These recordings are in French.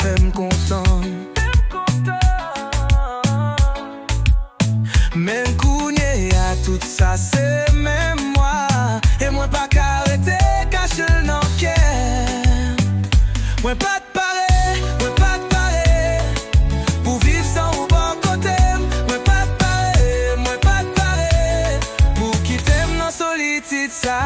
fait me content. Mais kounye à tout ça c'est même moi. Et moi pas qu'arrêter caché dans cœur. Moi pas de pareil, moi pas de pareil. Pour vivre sans ou bon côté. Moi pas de pareil, moi pas de pareil. Pour quitter dans solitude ça.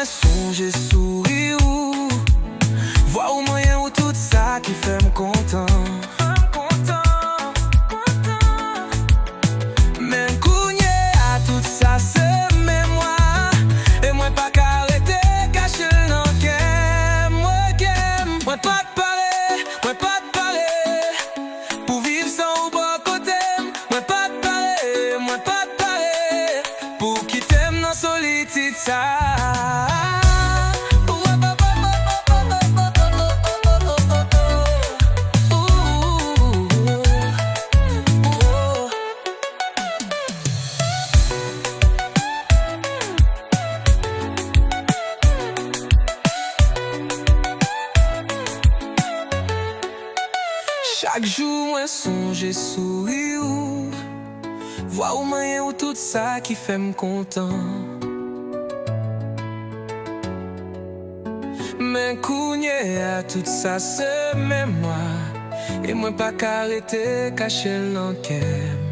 Songe sourire ou voir au moyen ou tout ça qui fait me content. Mais kounye à tout ça c'est mémoire. Et moi pas qu'arrêter caché dans qu'aime. Moi pas de pareil, moi pas de pareil. Pour vivre sans ou bon côté. Moi pas de pareil, moi pas de pareil. Pour quitter dans solitude ça. Chaque jour, moi songe sourire ou voir au moyen ou tout ça qui fait me content. Mais kounye à tout ça c'est mémoire. Et moi pas qu'arrêter caché dans cœur.